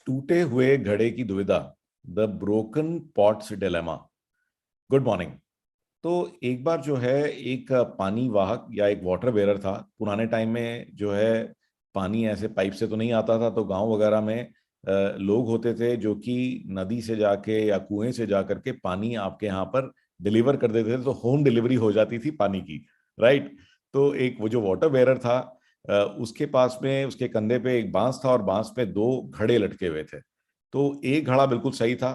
टूटे हुए घड़े की दुविधा, the broken pots dilemma. Good morning. तो एक बार जो है एक पानी वाहक या एक वाटर बेरर था। पुराने टाइम में जो है पानी ऐसे पाइप से तो नहीं आता था, तो गांव वगैरह में लोग होते थे जो कि नदी से जाके या कुएं से जा करके पानी आपके यहाँ पर डिलीवर कर देते थे, तो होम डिलीवरी हो जाती थी पानी की। राइट। तो एक वो जो वाटर बेरर था, उसके पास में उसके कंधे पे एक बांस था और बांस पे दो घड़े लटके हुए थे। तो एक घड़ा बिल्कुल सही था,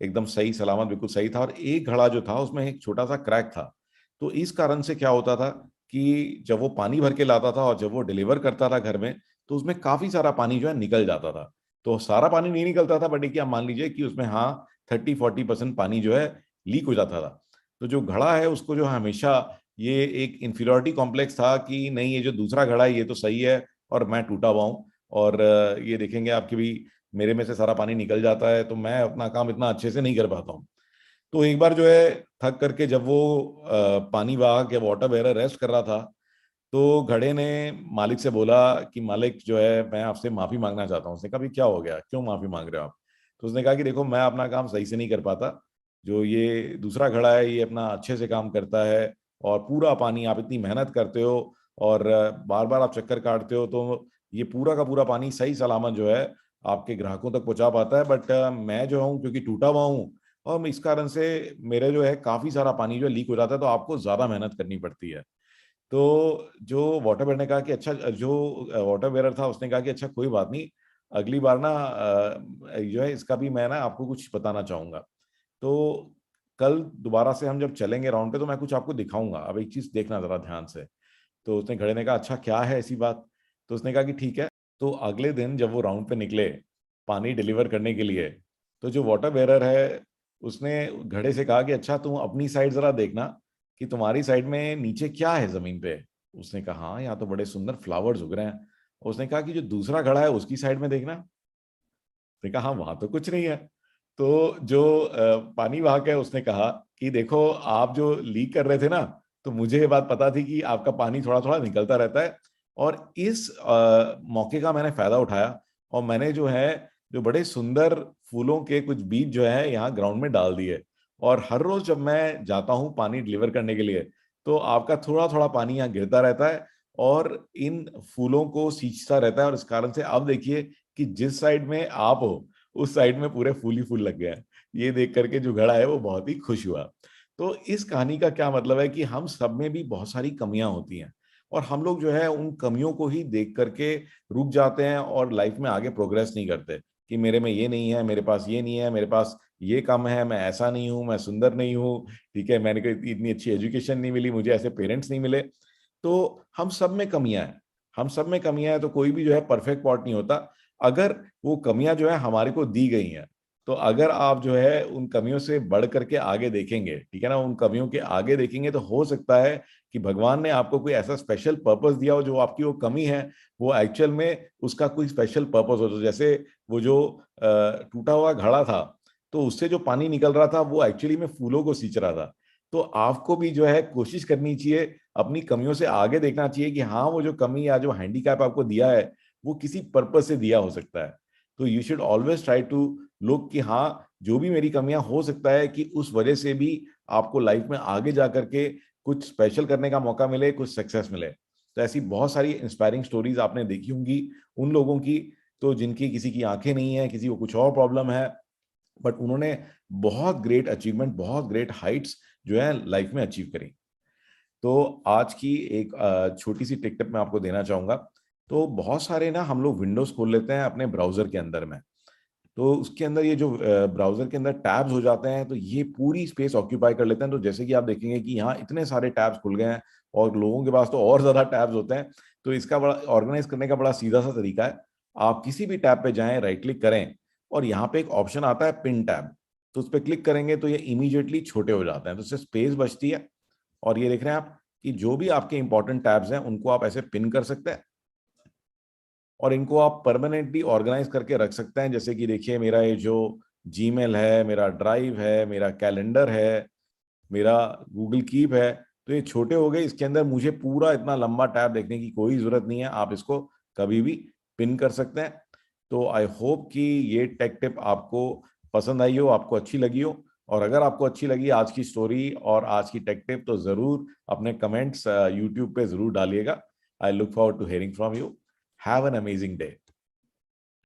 एकदम सही सलामत बिल्कुल सही था, और एक घड़ा जो था उसमें एक छोटा सा क्रैक था। तो इस कारण से क्या होता था कि जब वो पानी भर के लाता था और जब वो डिलीवर करता था घर में, तो उसमें काफी सारा पानी जो है निकल जाता था। तो सारा पानी नहीं निकलता था, बट ये मान लीजिए कि उसमें हाँ 30-40% पानी जो है लीक हो जाता था। तो जो घड़ा है उसको जो है हमेशा ये एक इंफीरियोरिटी कॉम्प्लेक्स था कि नहीं, ये जो दूसरा घड़ा है ये तो सही है और मैं टूटा हुआ हूँ। और ये देखेंगे आपके भी, मेरे में से सारा पानी निकल जाता है, तो मैं अपना काम इतना अच्छे से नहीं कर पाता हूँ। तो एक बार जो है थक करके जब वो पानी वाहक या वाटर बेरर रेस्ट कर रहा था, तो घड़े ने मालिक से बोला कि मालिक जो है मैं आपसे माफी मांगना चाहता हूँ। उसने कहा भी क्या हो गया, क्यों माफी मांग रहे हो आप? तो उसने कहा कि देखो, मैं अपना काम सही से नहीं कर पाता, जो ये दूसरा घड़ा है ये अपना अच्छे से काम करता है, और पूरा पानी आप इतनी मेहनत करते हो और बार बार आप चक्कर काटते हो, तो ये पूरा का पूरा पानी सही सलामत जो है आपके ग्राहकों तक पहुंचा पाता है। बट मैं जो हूँ क्योंकि टूटा हुआ हूँ, और इस कारण से मेरे जो है काफी सारा पानी जो है लीक हो जाता है, तो आपको ज्यादा मेहनत करनी पड़ती है। तो जो वाटर बेयर ने कहा कि अच्छा, जो वाटर बेरर था उसने कहा कि अच्छा कोई बात नहीं, अगली बार ना जो है इसका भी मैं ना आपको कुछ बताना चाहूंगा। तो कल दोबारा से हम जब चलेंगे राउंड पे, तो मैं कुछ आपको दिखाऊंगा, अब एक चीज देखना जरा ध्यान से। तो उसने घड़े ने कहा अच्छा क्या है ऐसी बात? तो उसने कहा कि ठीक है। तो अगले दिन जब वो राउंड पे निकले पानी डिलीवर करने के लिए, तो जो वाटर बेरर है उसने घड़े से कहा कि अच्छा तुम अपनी साइड जरा देखना कि तुम्हारी साइड में नीचे क्या है जमीन पे। उसने कहा हाँ, यहाँ तो बड़े सुंदर फ्लावर्स उग रहे हैं। उसने कहा कि जो दूसरा घड़ा है उसकी साइड में देखना। उसने कहा हाँ, वहां तो कुछ नहीं है। तो जो पानी वाहक है उसने कहा कि देखो, आप जो लीक कर रहे थे ना, तो मुझे ये बात पता थी कि आपका पानी थोड़ा थोड़ा निकलता रहता है, और इस मौके का मैंने फायदा उठाया, और मैंने जो है जो बड़े सुंदर फूलों के कुछ बीज जो है यहाँ ग्राउंड में डाल दिए। और हर रोज जब मैं जाता हूँ पानी डिलीवर करने के लिए, तो आपका थोड़ा थोड़ा पानी यहाँ गिरता रहता है और इन फूलों को सींचता रहता है। और इस कारण से अब देखिए कि जिस साइड में आप हो उस साइड में पूरे फूल ही फूल लग गए हैं। ये देख करके जो घड़ा है वो बहुत ही खुश हुआ। तो इस कहानी का क्या मतलब है कि हम सब में भी बहुत सारी कमियां होती हैं, और हम लोग जो है उन कमियों को ही देख करके रुक जाते हैं और लाइफ में आगे प्रोग्रेस नहीं करते कि मेरे में ये नहीं है, मेरे पास ये नहीं है, मेरे पास ये कम है, मैं ऐसा नहीं हूँ, मैं सुंदर नहीं हूँ, ठीक है, मैंने कोई इतनी अच्छी एजुकेशन नहीं मिली, मुझे ऐसे पेरेंट्स नहीं मिले। तो हम सब में कमियां हैं, हम सब में कमियां हैं, तो कोई भी जो है परफेक्ट पॉट नहीं होता। अगर वो कमियां जो है हमारे को दी गई हैं, तो अगर आप जो है उन कमियों से बढ़ करके आगे देखेंगे, ठीक है ना, उन कमियों के आगे देखेंगे, तो हो सकता है कि भगवान ने आपको कोई ऐसा स्पेशल पर्पस दिया हो, जो आपकी वो कमी है वो एक्चुअल में उसका कोई स्पेशल पर्पस हो। तो जैसे वो जो टूटा हुआ घड़ा था, तो उससे जो पानी निकल रहा था वो एक्चुअली में फूलों को सींच रहा था। तो आपको भी जो है कोशिश करनी चाहिए, अपनी कमियों से आगे देखना चाहिए कि हाँ, वो जो कमी या जो हैंडीकैप आपको दिया है वो किसी पर्पस से दिया हो सकता है। तो you should always try to look कि हाँ, जो भी मेरी कमियां हो सकता है कि उस वजह से भी आपको लाइफ में आगे जा करके कुछ स्पेशल करने का मौका मिले, कुछ सक्सेस मिले। तो ऐसी बहुत सारी इंस्पायरिंग स्टोरीज आपने देखी होंगी उन लोगों की, तो जिनकी किसी की आंखें नहीं है, किसी को कुछ और प्रॉब्लम है, बट उन्होंने बहुत ग्रेट अचीवमेंट, बहुत ग्रेट हाइट्स जो है लाइफ में अचीव करी। तो आज की एक छोटी सी टिप मैं आपको देना चाहूंगा। तो बहुत सारे ना हम लोग विंडोज खोल लेते हैं अपने ब्राउजर के अंदर में, तो उसके अंदर ये जो ब्राउजर के अंदर टैब्स हो जाते हैं, तो ये पूरी स्पेस ऑक्यूपाई कर लेते हैं। तो जैसे कि आप देखेंगे कि यहाँ इतने सारे टैब्स खुल गए हैं, और लोगों के पास तो और ज्यादा टैब्स होते हैं। तो इसका बड़ा ऑर्गेनाइज करने का बड़ा सीधा सा तरीका है, आप किसी भी टैब पे जाएं, राइट क्लिक करें, और यहाँ पे एक ऑप्शन आता है पिन टैब। तो उस पर क्लिक करेंगे तो ये इमीडिएटली छोटे हो जाते हैं, तो इससे स्पेस बचती है। और ये देख रहे हैं आप कि जो भी आपके इंपॉर्टेंट टैब्स हैं उनको आप ऐसे पिन कर सकते हैं, और इनको आप परमानेंटली ऑर्गेनाइज करके रख सकते हैं। जैसे कि देखिए, मेरा ये जो जीमेल है, मेरा ड्राइव है, मेरा कैलेंडर है, मेरा गूगल कीप है, तो ये छोटे हो गए, इसके अंदर मुझे पूरा इतना लंबा टैब देखने की कोई जरूरत नहीं है, आप इसको कभी भी पिन कर सकते हैं। तो आई होप कि ये टेक टिप आपको पसंद आई हो, आपको अच्छी लगी हो। और अगर आपको अच्छी लगी आज की स्टोरी और आज की टेक टिप, तो जरूर अपने कमेंट्स यूट्यूब पे जरूर डालिएगा। I look forward to hearing from you. Have an amazing day.